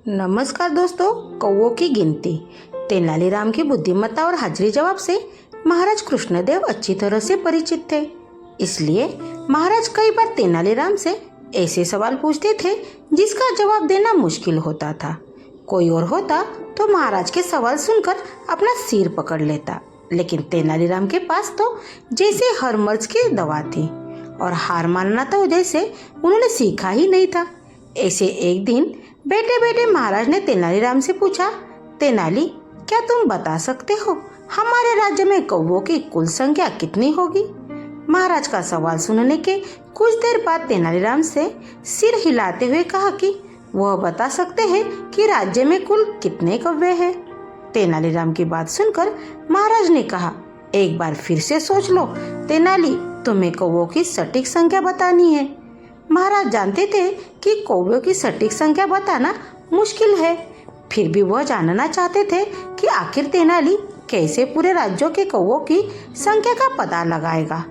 नमस्कार दोस्तों। कौवों की गिनती। तेनालीराम की बुद्धिमत्ता और हाजिरी जवाब से महाराज कृष्णदेव अच्छी तरह से परिचित थे। इसलिए महाराज कई बार तेनालीराम से ऐसे सवाल पूछते थे जिसका जवाब देना मुश्किल होता था। कोई और होता तो महाराज के सवाल सुनकर अपना सिर पकड़ लेता, लेकिन तेनालीराम के पास तो जैसे हर मर्ज की दवा थी और हार मानना तो जैसे उन्होंने सीखा ही नहीं था। ऐसे एक दिन बैठे बैठे महाराज ने तेनालीराम से पूछा, तेनाली, क्या तुम बता सकते हो हमारे राज्य में कौवों की कुल संख्या कितनी होगी? महाराज का सवाल सुनने के कुछ देर बाद तेनालीराम से सिर हिलाते हुए कहा कि वह बता सकते हैं कि राज्य में कुल कितने कौवे हैं। तेनालीराम की बात सुनकर महाराज ने कहा, एक बार फिर से सोच लो तेनाली, तुम्हें कौवों की सटीक संख्या बतानी है। महाराज जानते थे कि कौवों की सटीक संख्या बताना मुश्किल है, फिर भी वह जानना चाहते थे कि आखिर तेनाली कैसे पूरे राज्यों के कौवों की संख्या का पता लगाएगा।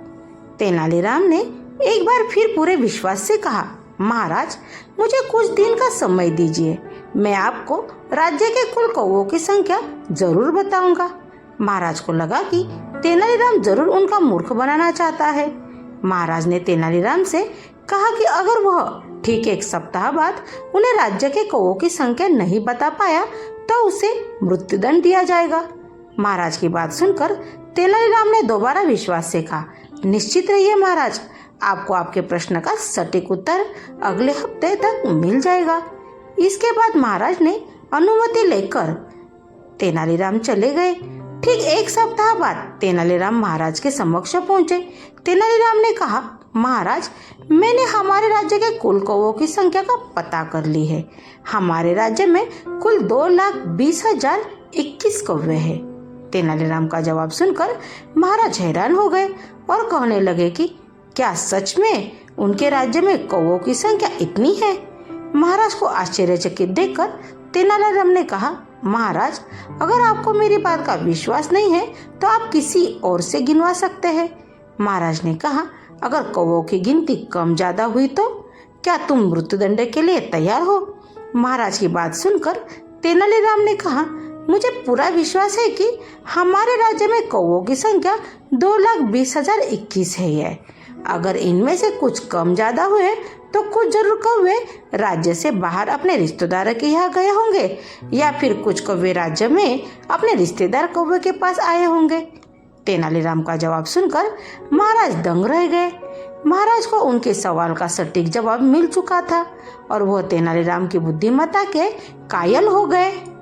तेनालीराम ने एक बार फिर पूरे विश्वास से कहा, महाराज, मुझे कुछ दिन का समय दीजिए, मैं आपको राज्य के कुल कौवों की संख्या जरूर बताऊंगा। महाराज को लगा कि तेनालीराम जरूर उनका मूर्ख बनाना चाहता है। महाराज ने तेनालीराम से कहा कि अगर वह ठीक एक सप्ताह बाद उन्हें राज्य के कौवों की संख्या नहीं बता पाया तो उसे मृत्युदंड दिया जाएगा। महाराज की बात सुनकर तेनालीराम ने दोबारा विश्वास से कहा, निश्चित रहिए महाराज, आपको आपके प्रश्न का सटीक उत्तर अगले हफ्ते तक मिल जाएगा। इसके बाद महाराज ने अनुमति लेकर तेनालीराम चले गए। ठीक एक सप्ताह बाद तेनालीराम महाराज के समक्ष पहुंचे। तेनालीराम ने कहा, महाराज, मैंने हमारे राज्य के कुल कौवों की संख्या का पता कर ली है। हमारे राज्य में कुल 2,20,021 कौवे हैं। तेनालीराम का जवाब सुनकर महाराज हैरान हो गए और कहने लगे कि क्या सच में उनके राज्य में कौवों की संख्या इतनी है? महाराज को आश्चर्यचकित देखकर तेनालीराम ने कहा, महाराज, अगर आपको मेरी बात का विश्वास नहीं है तो आप किसी और से गिनवा सकते हैं। महाराज ने कहा, अगर कौवों की गिनती कम ज्यादा हुई तो क्या तुम मृत्युदंड के लिए तैयार हो? महाराज की बात सुनकर तेनालीराम ने कहा, मुझे पूरा विश्वास है कि हमारे राज्य में कौवों की संख्या 2,20,021 है। अगर इनमें से कुछ कम ज्यादा हुए तो कुछ जरूर कौवे राज्य से बाहर अपने रिश्तेदारों के यहाँ गए होंगे या फिर कुछ कौवे राज्य में अपने रिश्तेदार कौवे के पास आए होंगे। तेनालीराम का जवाब सुनकर महाराज दंग रह गए। महाराज को उनके सवाल का सटीक जवाब मिल चुका था और वह तेनालीराम की बुद्धिमत्ता के कायल हो गए।